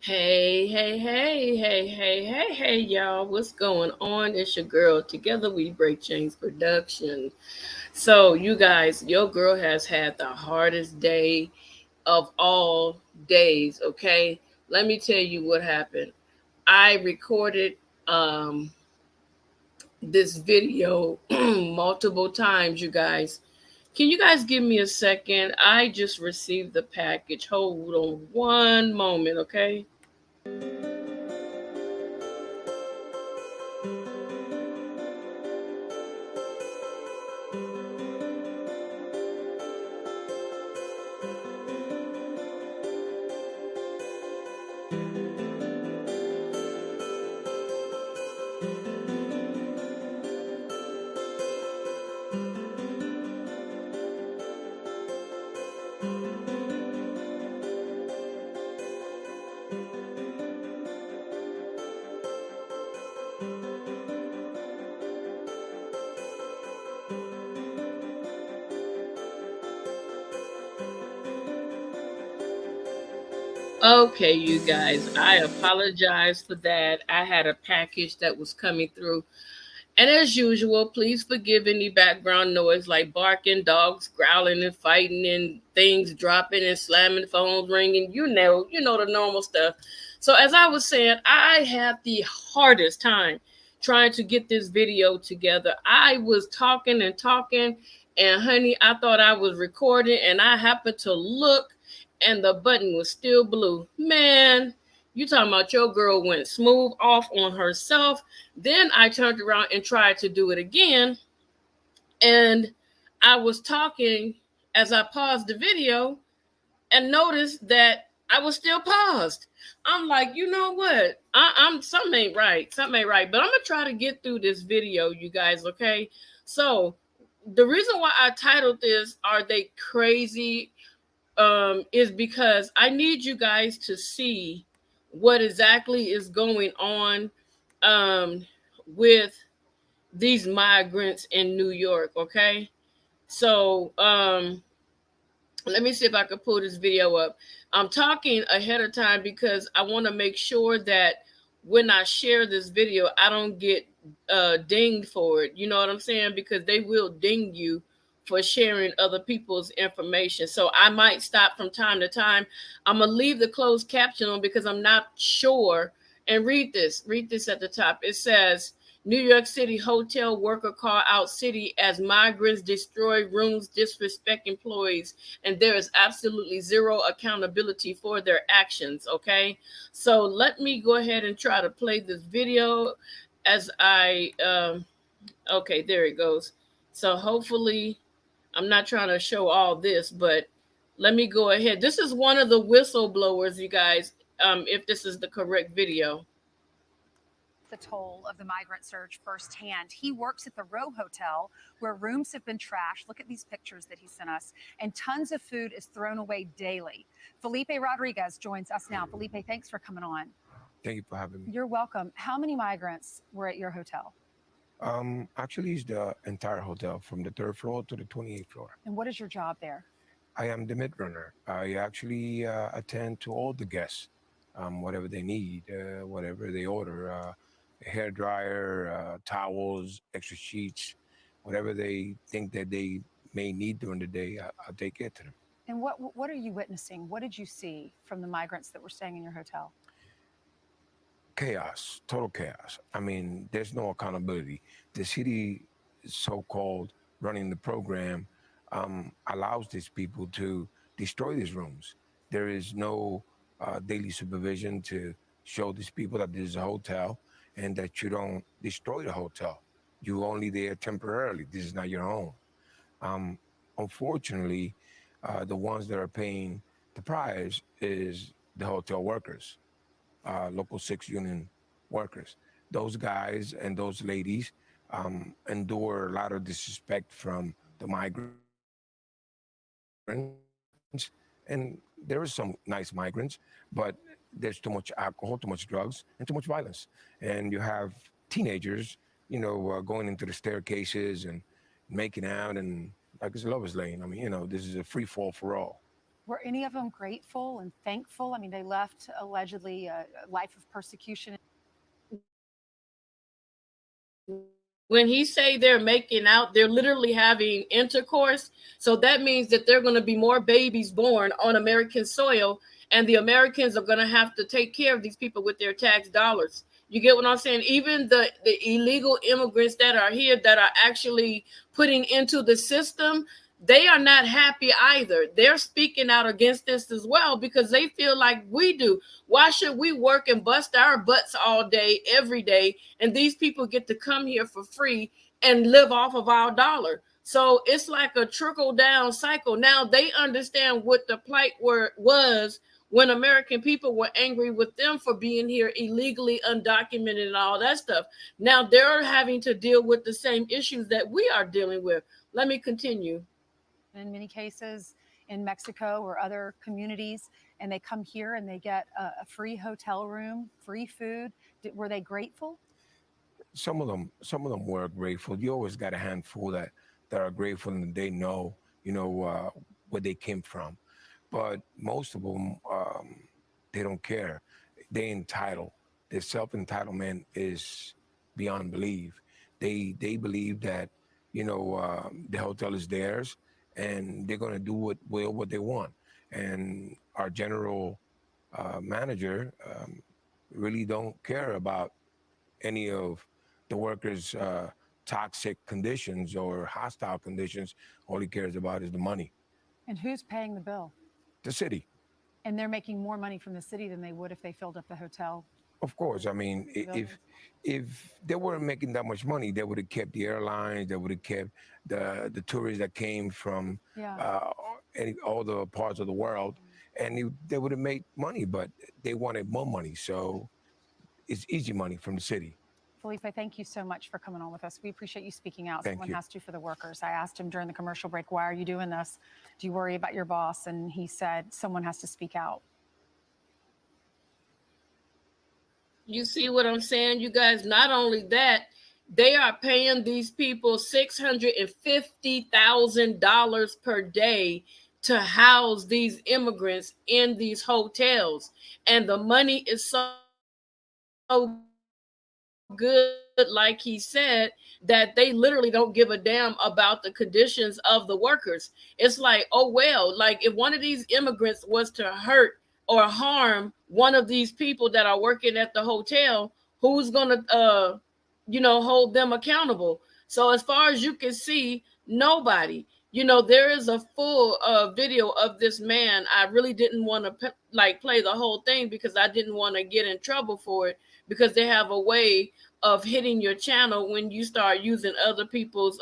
Hey, y'all. What's going on? It's your girl. Together we break chains production. So, you guys, your girl has had the hardest day of all days, okay? Let me tell you what happened. I recorded um this video multiple times, you guys. Can you guys give me a second? I just received the package. Hold on one moment, okay? Okay, you guys, I apologize for that. I had a package that was coming through. And as usual, please forgive any background noise like barking, dogs growling and fighting and things dropping and slamming, phones ringing, you know the normal stuff. So as I was saying, I had the hardest time trying to get this video together. I was talking and talking and honey, I thought I was recording and I happened to look and the button was still blue. Man, you talking about your girl went smooth off on herself. Then I turned around and tried to do it again. And I was talking as I paused the video and noticed that I was still paused. I'm like, you know what? I'm something ain't right. Something ain't right. But I'm gonna try to get through this video, you guys, okay? So the reason why I titled this Are They Crazy? Is because I need you guys to see what exactly is going on um, with these migrants in New York. Okay, so let me see if I can pull this video up. I'm talking ahead of time because I want to make sure that when I share this video, I don't get dinged for it. You know what I'm saying? Because they will ding you for sharing other people's information. So I might stop from time to time. I'm gonna leave the closed caption on because I'm not sure. And read this. Read this at the top. It says New York City hotel worker call out city as migrants destroy rooms, disrespect employees, and there is absolutely zero accountability for their actions. Okay, so let me go ahead and try to play this video as okay, there it goes. So hopefully I'm not trying to show all this, but let me go ahead. This is one of the whistleblowers, you guys, if this is the correct video. The toll of the migrant surge firsthand. He works at the Row Hotel where rooms have been trashed. Look at these pictures that he sent us, and tons of food is thrown away daily. Felipe Rodriguez joins us now. Felipe, thanks for coming on. Thank you for having me. You're welcome. How many migrants were at your hotel? Actually, it's the entire hotel from the third floor to the 28th floor. And what is your job there? I am the mid runner. I actually attend to all the guests, whatever they need, whatever they order, hair dryer, towels, extra sheets, whatever they think that they may need during the day. I'll take it to them. And what are you witnessing? What did you see from the migrants that were staying in your hotel? Chaos, total chaos. I mean, there's no accountability. The city, so-called running the program, allows these people to destroy these rooms. There is no daily supervision to show these people that this is a hotel and that you don't destroy the hotel. You're only there temporarily. This is not your home. Um, Unfortunately, the ones that are paying the price is the hotel workers, local 6 union workers. Those guys and those ladies endure a lot of disrespect from the migrants. And there is some nice migrants, but there's too much alcohol, too much drugs, and too much violence. And you have teenagers, going into the staircases and making out and like it's a lover's lane. I mean, this is a free fall for all. Were any of them grateful and thankful? I mean, they left allegedly a life of persecution. When he say they're making out, they're literally having intercourse. So that means that there are going to be more babies born on American soil, and the Americans are going to have to take care of these people with their tax dollars. You get what I'm saying? Even the illegal immigrants that are here that are actually putting into the system, they are not happy either. They're speaking out against this as well because they feel like we do. Why should we work and bust our butts all day, every day, and these people get to come here for free and live off of our dollar? So it's like a trickle down cycle. Now they understand what the plight was when American people were angry with them for being here illegally, undocumented, and all that stuff. Now they're having to deal with the same issues that we are dealing with. Let me continue. In many cases in Mexico or other communities, and they come here and they get a free hotel room, free food. Were they grateful? Some of them were grateful. You always got a handful that are grateful and they know, where they came from. But most of them, they don't care. They entitled. Their self-entitlement is beyond belief. They believe that, the hotel is theirs and they're going to do what they want. And our general manager really don't care about any of the workers' toxic conditions or hostile conditions. All he cares about is the money. And who's paying the bill? The city. And they're making more money from the city than they would if they filled up the hotel. Of course. I mean, if they weren't making that much money, they would have kept the airlines. They would have kept the tourists that came from all the parts of the world, and they would have made money. But they wanted more money, so it's easy money from the city. Felipe, thank you so much for coming on with us. We appreciate you speaking out. Thank Someone you. has to for the workers. I asked him during the commercial break, why are you doing this? Do you worry about your boss? And he said, someone has to speak out. You see what I'm saying, you guys? Not only that, they are paying these people $650,000 per day to house these immigrants in these hotels. And the money is so good, like he said, that they literally don't give a damn about the conditions of the workers. It's like, oh, well, like if one of these immigrants was to hurt or harm one of these people that are working at the hotel, who's going to, hold them accountable? So as far as you can see, nobody. There is a full video of this man. I really didn't want to play the whole thing because I didn't want to get in trouble for it, because they have a way of hitting your channel when you start using other people's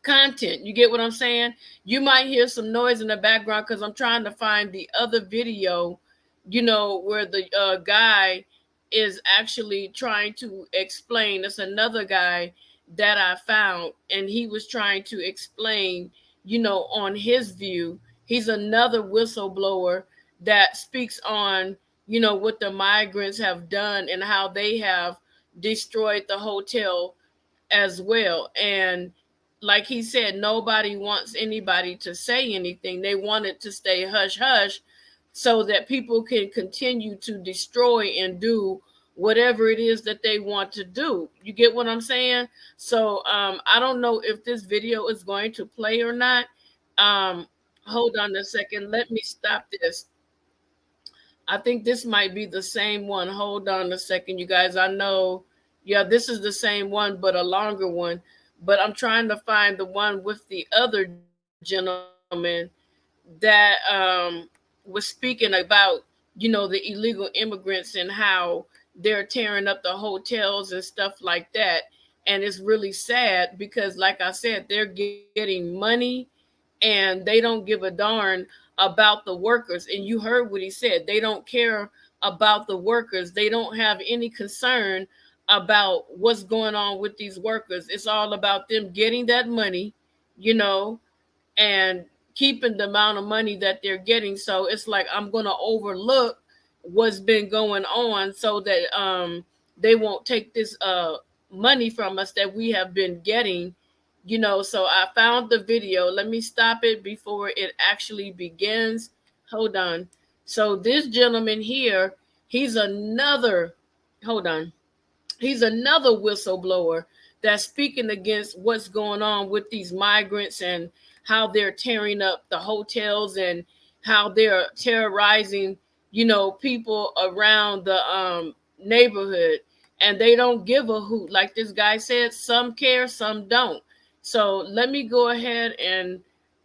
content. You get what I'm saying? You might hear some noise in the background because I'm trying to find the other video, where the guy is actually trying to explain. It's another guy that I found, and he was trying to explain, on his view. He's another whistleblower that speaks on, what the migrants have done and how they have destroyed the hotel as well. And like he said, nobody wants anybody to say anything. They want it to stay hush hush so that people can continue to destroy and do whatever it is that they want to do. You get what I'm saying? So I don't know if this video is going to play or not. Hold on a second. Let me stop this. I think this might be the same one. Hold on a second, you guys. I know, yeah, this is the same one, but a longer one. But I'm trying to find the one with the other gentleman that was speaking about, the illegal immigrants and how they're tearing up the hotels and stuff like that. And it's really sad because, like I said, they're getting money and they don't give a darn about the workers. And you heard what he said. They don't care about the workers. They don't have any concern about what's going on with these workers. It's all about them getting that money, and keeping the amount of money that they're getting. So it's like, I'm going to overlook what's been going on so that they won't take this money from us that we have been getting, So I found the video. Let me stop it before it actually begins. Hold on. So this gentleman here, he's another, hold on. He's another whistleblower that's speaking against what's going on with these migrants and how they're tearing up the hotels and how they're terrorizing, people around the neighborhood. And they don't give a hoot. Like this guy said, some care, some don't. So let me go ahead and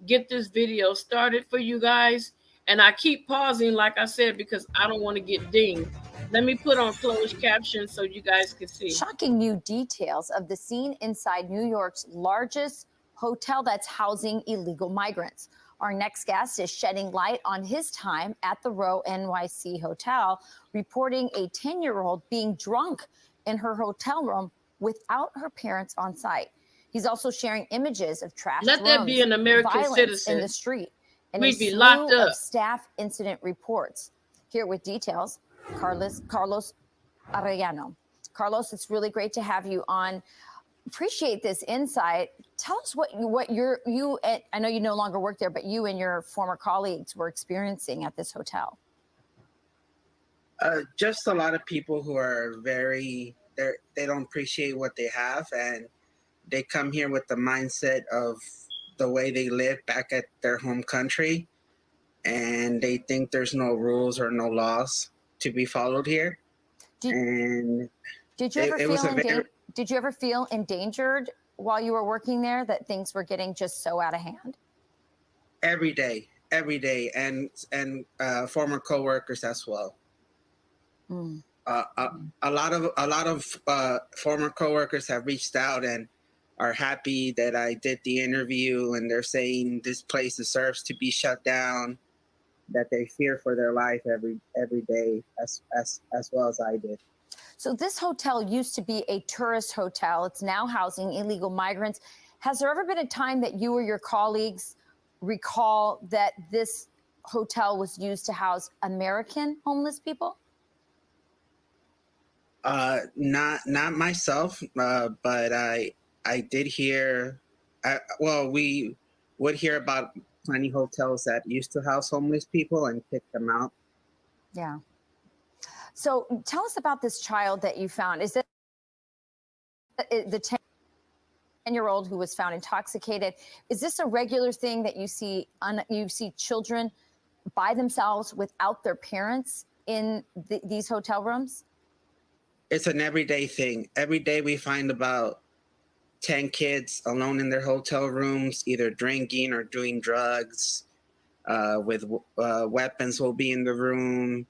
get this video started for you guys. And I keep pausing, like I said, because I don't want to get dinged. Let me put on closed captions so you guys can see. Shocking new details of the scene inside New York's largest hotel that's housing illegal migrants. Our next guest is shedding light on his time at the Row NYC Hotel, reporting a 10-year-old being drunk in her hotel room without her parents on site. He's also sharing images of trashed Let that rooms, be an American violence citizen in the street, and We'd a be slew locked up. of staff incident reports. Here with details, Carlos Arellano. Carlos, it's really great to have you on. Appreciate this insight. Tell us what you I know you no longer work there, but you and your former colleagues were experiencing at this hotel. Just a lot of people who are they don't appreciate what they have, and they come here with the mindset of the way they live back at their home country, and they think there's no rules or no laws to be followed here. Did you ever feel endangered while you were working there, that things were getting just so out of hand? Every day, and former coworkers as well. Mm. A lot of former coworkers have reached out and are happy that I did the interview, and they're saying this place deserves to be shut down, that they fear for their life every day as well as I did. So this hotel used to be a tourist hotel. It's now housing illegal migrants. Has there ever been a time that you or your colleagues recall that this hotel was used to house American homeless people? Not myself, but I did hear. We would hear about plenty hotels that used to house homeless people and kick them out. Yeah. So tell us about this child that you found. Is it the 10-year-old who was found intoxicated? Is this a regular thing that you see children by themselves without their parents in these hotel rooms? It's an everyday thing. Every day we find about 10 kids alone in their hotel rooms, either drinking or doing drugs. With weapons will be in the room,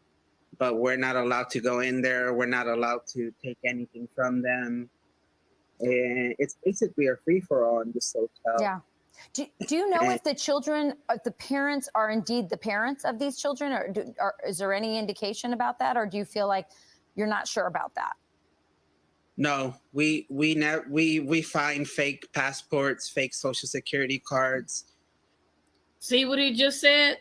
but we're not allowed to go in there. We're not allowed to take anything from them. And it's basically a free-for-all in this hotel. Yeah. Do you know if the children, if the parents are indeed the parents of these children, or is there any indication about that, or do you feel like you're not sure about that? No, we find fake passports, fake Social Security cards. See what he just said?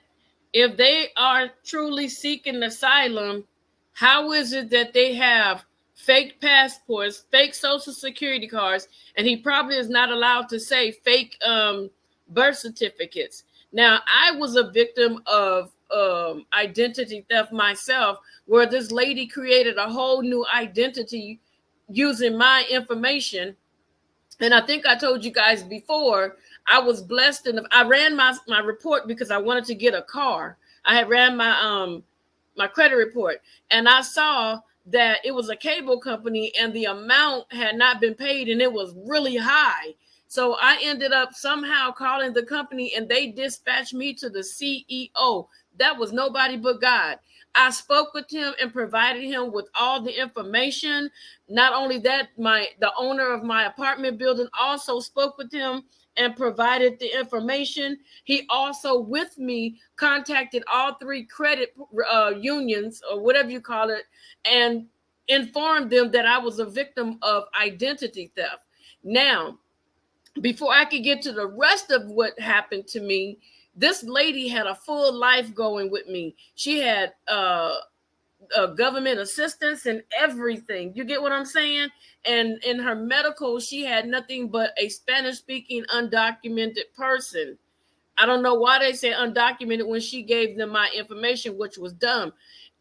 If they are truly seeking asylum, how is it that they have fake passports, fake Social Security cards, and he probably is not allowed to say fake birth certificates? Now, I was a victim of identity theft myself, where this lady created a whole new identity using my information. And I think I told you guys before, I was blessed, and I ran my report because I wanted to get a car. I had ran my my credit report, and I saw that it was a cable company and the amount had not been paid, and it was really high. So I ended up somehow calling the company, and they dispatched me to the CEO. That was nobody but God. I spoke with him and provided him with all the information. Not only that, the owner of my apartment building also spoke with him and provided the information. He also, with me, contacted all 3 credit unions, or whatever you call it, and informed them that I was a victim of identity theft. Now, before I could get to the rest of what happened to me, this lady had a full life going with me. She had government assistance and everything. You get what I'm saying? And in her medical, she had nothing but a Spanish speaking undocumented person. I don't know why they say undocumented when she gave them my information, which was dumb.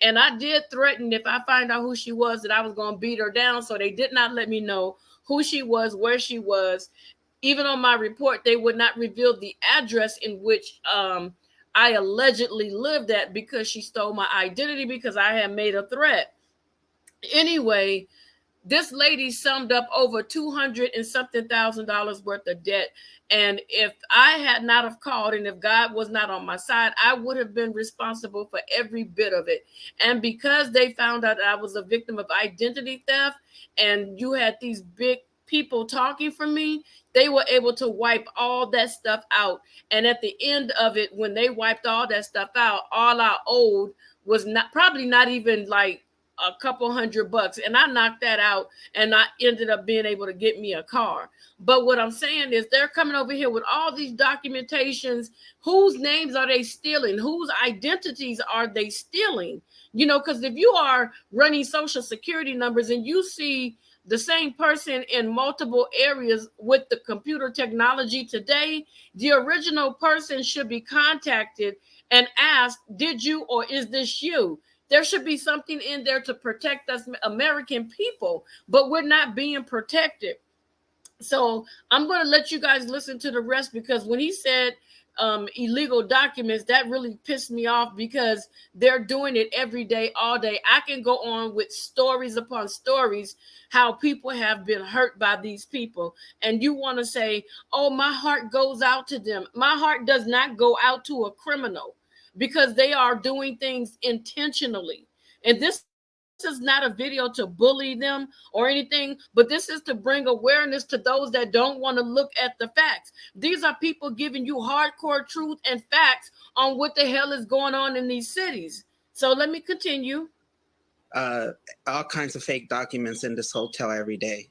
And I did threaten if I find out who she was that I was going to beat her down. So they did not let me know who she was, where she was. Even on my report, they would not reveal the address in which I allegedly lived at because she stole my identity because I had made a threat. Anyway, this lady summed up over $200 and something thousand worth of debt. And if I had not have called and if God was not on my side, I would have been responsible for every bit of it. And because they found out I was a victim of identity theft and you had these big people talking for me, they were able to wipe all that stuff out. And at the end of it, when they wiped all that stuff out, all I owed was probably not even like a couple $100, and I knocked that out, and I ended up being able to get me a car. But what I'm saying is they're coming over here with all these documentations. Whose names are they stealing? Whose identities are they stealing? You know, because if you are running social security numbers and you see the same person in multiple areas with the computer technology today, the original person should be contacted and asked, did you or is this you? There should be something in there to protect us American people, but we're not being protected. So I'm going to let you guys listen to the rest, because when he said illegal documents, that really pissed me off, because they're doing it every day, all day. I can go on with stories upon stories how people have been hurt by these people. And you want to say, oh, my heart goes out to them. My heart does not go out to a criminal, because they are doing things intentionally. And this is not a video to bully them or anything, but this is to bring awareness to those that don't want to look at the facts. These are people giving you hardcore truth and facts on what the hell is going on in these cities. So let me continue. All kinds of fake documents in this hotel every day.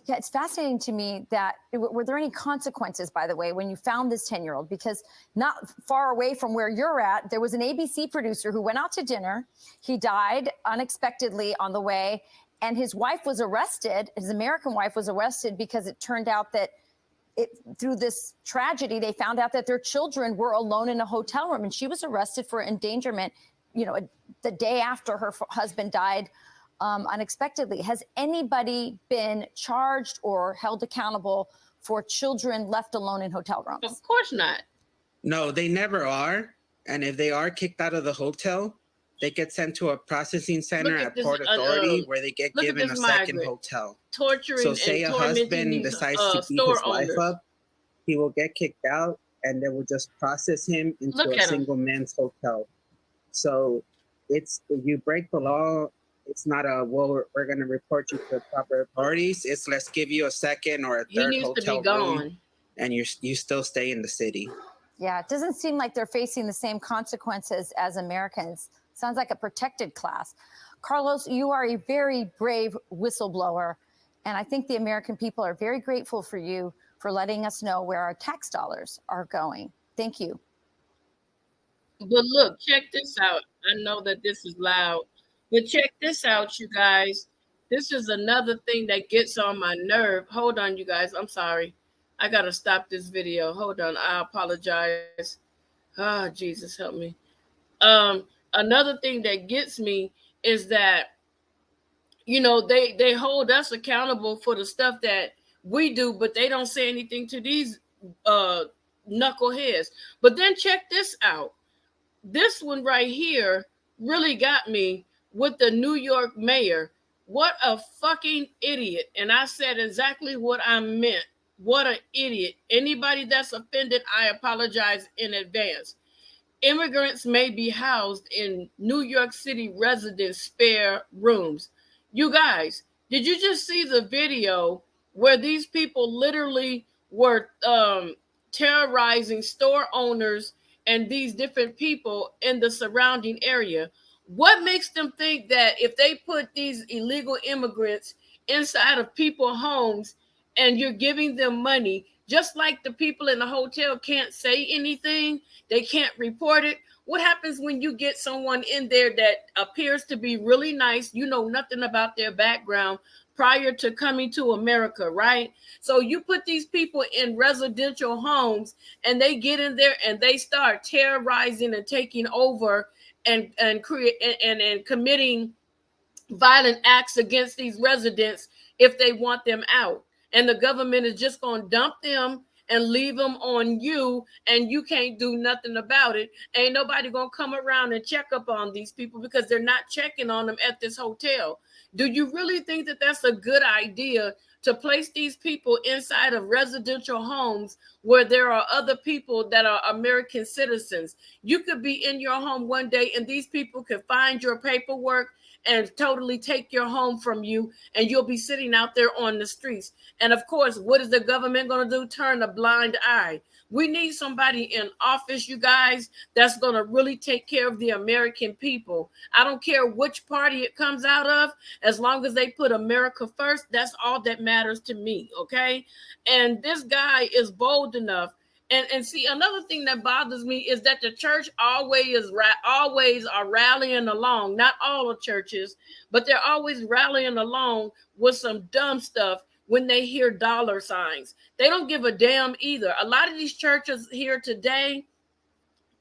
Yeah, it's fascinating to me that, were there any consequences, by the way, when you found this 10-year-old? Because not far away from where you're at, there was an ABC producer who went out to dinner. He died unexpectedly on the way, and his wife was arrested. His American wife was arrested because it turned out that through this tragedy, they found out that their children were alone in a hotel room, and she was arrested for endangerment, you know, the day after her husband died unexpectedly. Has anybody been charged or held accountable for children left alone in hotel rooms? Of course not. No, they never are. And if they are kicked out of the hotel, they get sent to a processing center at Port Authority where they get given a second hotel. Torturing. So say a husband decides to beat his wife up, he will get kicked out and they will just process him into a single men's hotel. So it's, if you break the law, it's not a, well, we're going to report you to the proper authorities. It's, let's give you a second or a third hotel room, and you still stay in the city. Yeah, it doesn't seem like they're facing the same consequences as Americans. Sounds like a protected class. Carlos, you are a very brave whistleblower, and I think the American people are very grateful for you for letting us know where our tax dollars are going. Thank you. But look, check this out. I know that this is loud, but check this out, you guys. This is another thing that gets on my nerve. Hold on, you guys. I'm sorry. I got to stop this video. Hold on. I apologize. Ah, Jesus, help me. Another thing that gets me is that, you know, they hold us accountable for the stuff that we do, but they don't say anything to these knuckleheads. But then check this out. This one right here really got me with the New York mayor. What a fucking idiot. And I said exactly what I meant. What an idiot. Anybody that's offended, I apologize in advance. Immigrants may be housed in New York City residents' spare rooms. You guys, did you just see the video where these people literally were terrorizing store owners and these different people in the surrounding area? What makes them think that if they put these illegal immigrants inside of people's homes and you're giving them money, just like the people in the hotel can't say anything, they can't report it, What happens when you get someone in there that appears to be really nice? You know nothing about their background prior to coming to America, right? So you put these people in residential homes and they get in there and they start terrorizing and taking over and create and committing violent acts against these residents if they want them out. And the government is just going to dump them and leave them on you, and you can't do nothing about it. Ain't nobody going to come around and check up on these people because they're not checking on them at this hotel. Do you really think that that's a good idea to place these people inside of residential homes where there are other people that are American citizens? You could be in your home one day and these people could find your paperwork and totally take your home from you, and you'll be sitting out there on the streets. And of course, what is the government going to do? Turn a blind eye. We need somebody in office, you guys, that's going to really take care of the American people. I don't care which party it comes out of, as long as they put America first, that's all that matters to me, okay? And this guy is bold enough. And see, another thing that bothers me is that the church always are rallying along. Not all the churches, but they're always rallying along with some dumb stuff when they hear dollar signs. They don't give a damn either. A lot of these churches here today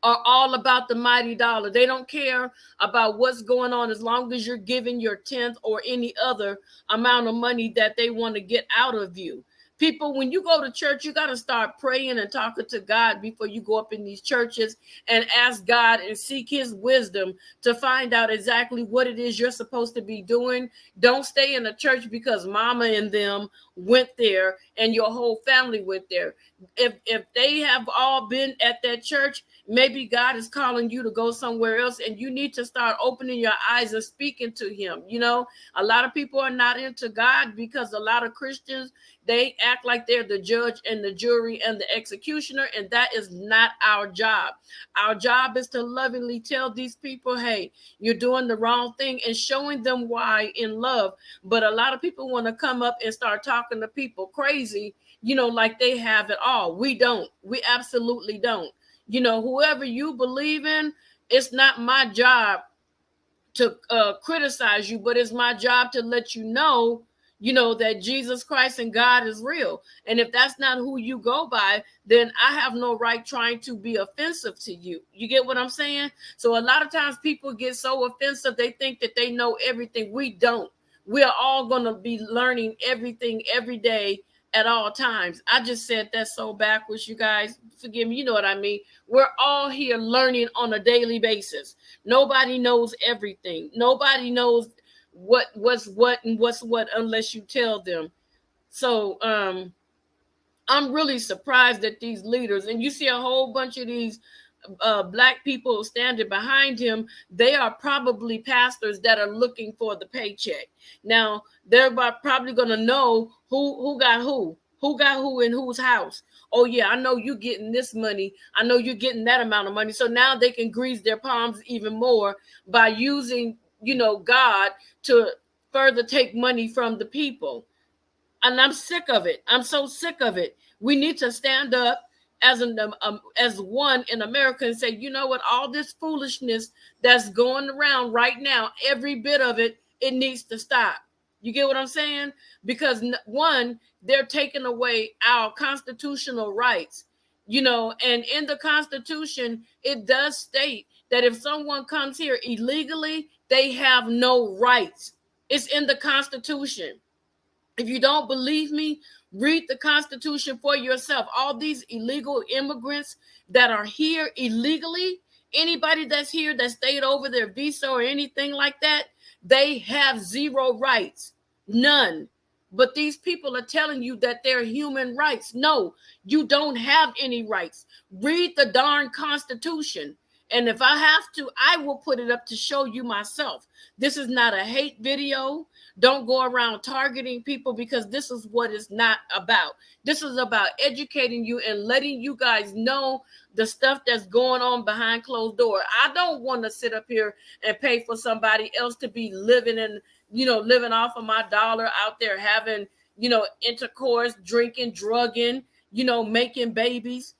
are all about the mighty dollar. They don't care about what's going on as long as you're giving your tenth or any other amount of money that they want to get out of you. People, when you go to church, you got to start praying and talking to God before you go up in these churches and ask God and seek his wisdom to find out exactly what it is you're supposed to be doing. Don't stay in a church because mama and them went there and your whole family went there. If they have all been at that church, maybe God is calling you to go somewhere else, and you need to start opening your eyes and speaking to him. You know, a lot of people are not into God because a lot of Christians, they act like they're the judge and the jury and the executioner, and that is not our job. Our job is to lovingly tell these people, hey, you're doing the wrong thing, and showing them why in love. But a lot of people want to come up and start talking to people crazy, you know, like they have it all. We don't. We absolutely don't. You know, whoever you believe in, it's not my job to criticize you, but it's my job to let you know, that Jesus Christ and God is real. And if that's not who you go by, then I have no right trying to be offensive to you. You get what I'm saying? So a lot of times people get so offensive, they think that they know everything. We don't. We are all going to be learning everything every day at all times. I just said that so backwards, you guys. Forgive me, you know what I mean. We're all here learning on a daily basis. Nobody knows everything. Nobody knows what's what and what's what unless you tell them. So I'm really surprised at these leaders. And you see a whole bunch of these black people standing behind him. They are probably pastors that are looking for the paycheck. Now, they're probably going to know who got who in whose house. Oh, yeah, I know you're getting this money. I know you're getting that amount of money. So now they can grease their palms even more by using, God to further take money from the people. And I'm sick of it. I'm so sick of it. We need to stand up as one in America and say, you know what, all this foolishness that's going around right now, every bit of it, it needs to stop. You get what I'm saying? Because one, they're taking away our constitutional rights, and in the Constitution, it does state that if someone comes here illegally, they have no rights. It's in the Constitution. If you don't believe me, read the Constitution for yourself. All these illegal immigrants that are here illegally, anybody that's here that stayed over their visa or anything like that, they have zero rights, none. But these people are telling you that they're human rights. No, you don't have any rights. Read the darn Constitution. And if I have to, I will put it up to show you myself. This is not a hate video. Don't go around targeting people, because this is what it's not about. This is about educating you and letting you guys know the stuff that's going on behind closed doors. I don't want to sit up here and pay for somebody else to be living off of my dollar out there, having, intercourse, drinking, drugging, making babies,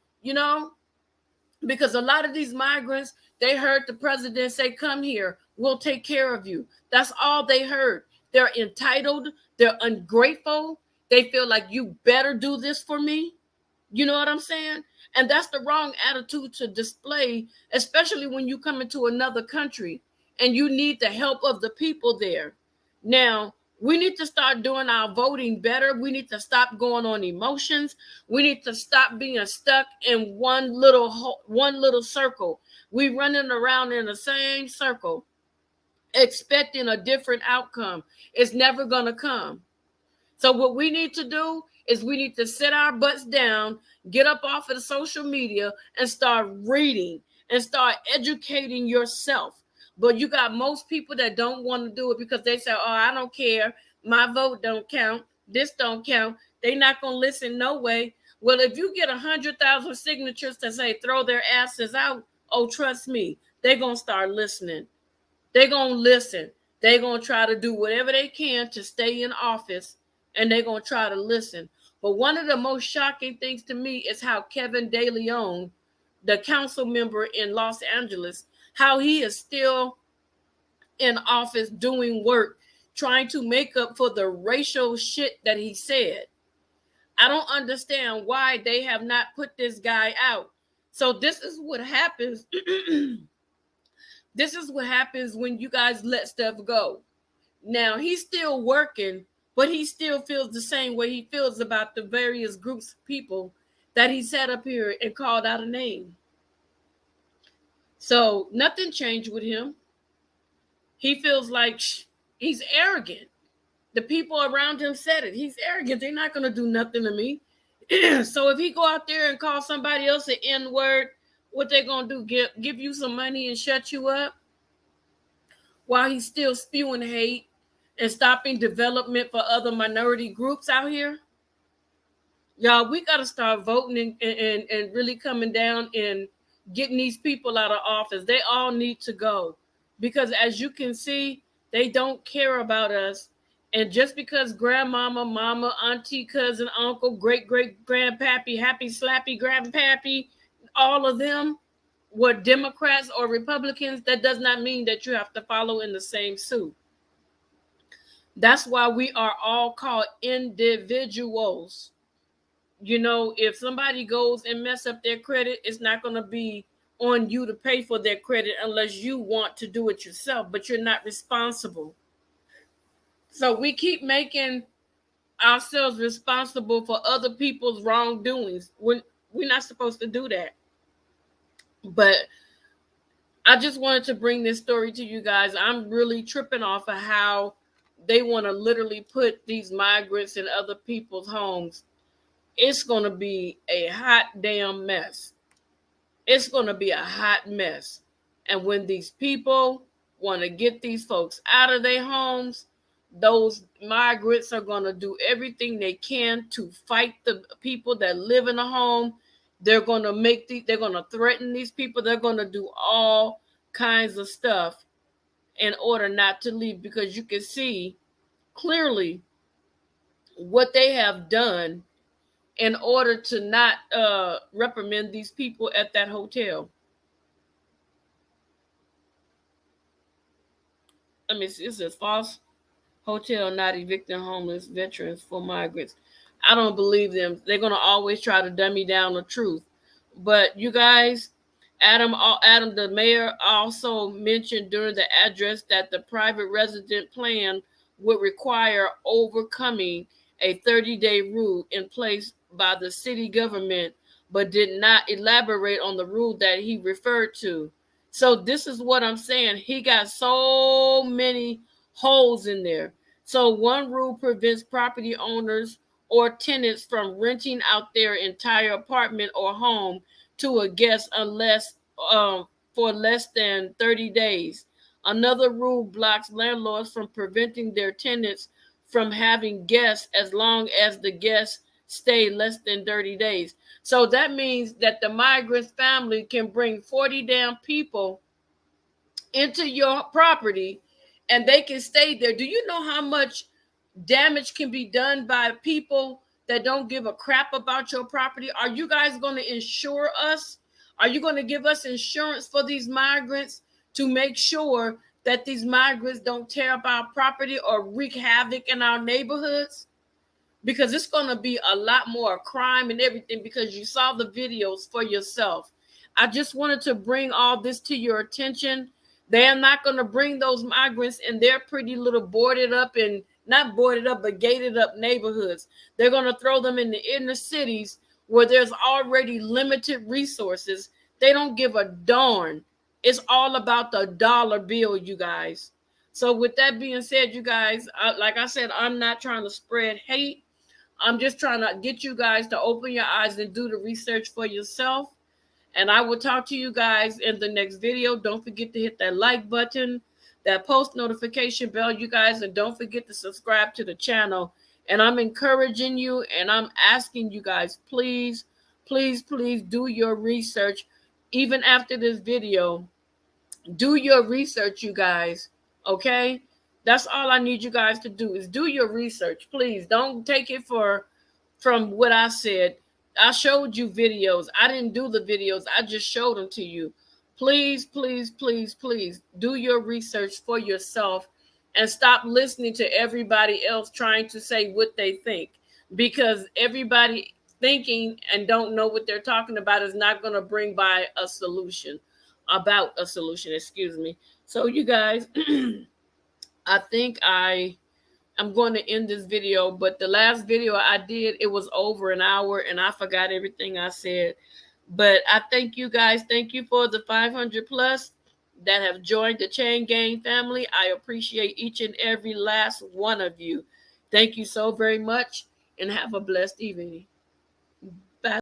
because a lot of these migrants, they heard the president say, come here, we'll take care of you. That's all they heard. They're entitled, they're ungrateful, they feel like you better do this for me. You know what I'm saying? And that's the wrong attitude to display, especially when you come into another country and you need the help of the people there. Now, we need to start doing our voting better. We need to stop going on emotions. We need to stop being stuck in one little circle. We running around in the same circle, expecting a different outcome. It's never going to come. So what we need to do is we need to sit our butts down, get up off of the social media and start reading and start educating yourself. But you got most people that don't want to do it because they say, oh, I don't care. My vote don't count. This don't count. They're not going to listen no way. Well, if you get 100,000 signatures to say throw their asses out, oh, trust me, they're going to start listening. They're going to listen. They're going to try to do whatever they can to stay in office, and they're going to try to listen. But one of the most shocking things to me is how Kevin De Leon, the council member in Los Angeles, how he is still in office doing work, trying to make up for the racial shit that he said. I don't understand why they have not put this guy out. So this is what happens. This is what happens when you guys let stuff go. Now, he's still working, but he still feels the same way he feels about the various groups of people that he sat up here and called out a name. So nothing changed with him. He feels like he's arrogant. The people around him said it. He's arrogant. They're not going to do nothing to me. So if he go out there and call somebody else an N-word, what they going to do? Give you some money and shut you up? While he's still spewing hate and stopping development for other minority groups out here? Y'all, we got to start voting and really coming down and getting these people out of office. They all need to go. Because as you can see, they don't care about us. And just because grandmama, mama, auntie, cousin, uncle, great-great-grandpappy, happy slappy grandpappy, all of them were Democrats or Republicans, that does not mean that you have to follow in the same suit. That's why we are all called individuals. You know, if somebody goes and mess up their credit, it's not going to be on you to pay for their credit unless you want to do it yourself, but you're not responsible. So we keep making ourselves responsible for other people's wrongdoings. We're not supposed to do that. But I just wanted to bring this story to you guys. I'm really tripping off of how they want to literally put these migrants in other people's homes. It's going to be a hot damn mess. It's going to be a hot mess. And when these people want to get these folks out of their homes, those migrants are going to do everything they can to fight the people that live in the home. They're going to they're going to threaten these people. They're going to do all kinds of stuff in order not to leave, because you can see clearly what they have done in order to not reprimand these people at that hotel. I mean, it says false hotel not evicting homeless veterans for migrants. I don't believe them. They're going to always try to dummy down the truth. But you guys, Adam, the mayor, also mentioned during the address that the private resident plan would require overcoming a 30-day rule in place by the city government, but did not elaborate on the rule that he referred to. So this is what I'm saying. He got so many holes in there. So one rule prevents property owners or tenants from renting out their entire apartment or home to a guest unless for less than 30 days. Another rule blocks landlords from preventing their tenants from having guests as long as the guests stay less than 30 days. So that means that the migrant family can bring 40 damn people into your property and they can stay there. Do you know how much damage can be done by people that don't give a crap about your property? Are you guys going to insure us? Are you going to give us insurance for these migrants to make sure that these migrants don't tear up our property or wreak havoc in our neighborhoods? Because it's going to be a lot more crime and everything, because you saw the videos for yourself. I just wanted to bring all this to your attention. They are not going to bring those migrants in their pretty little boarded up, and not boarded up, but gated up neighborhoods. They're going to throw them in the inner cities where there's already limited resources. They don't give a darn. It's all about the dollar bill, you guys. So with that being said, you guys, like I said, I'm not trying to spread hate. I'm just trying to get you guys to open your eyes and do the research for yourself. And I will talk to you guys in the next video. Don't forget to hit that like button, that post notification bell, you guys. And don't forget to subscribe to the channel. And I'm encouraging you and I'm asking you guys, please, please, please do your research. Even after this video, do your research, you guys. Okay? That's all I need you guys to do, is do your research. Please don't take it from what I said. I showed you videos. I didn't do the videos. I just showed them to you. Please, please, please, please do your research for yourself and stop listening to everybody else trying to say what they think, because everybody thinking and don't know what they're talking about is not going to bring by a solution, excuse me. So you guys, I think I'm going to end this video, but the last video I did, it was over an hour and I forgot everything I said. But I thank you guys. Thank you for the 500 plus that have joined the Chain Gang family. I appreciate each and every last one of you. Thank you so very much and have a blessed evening.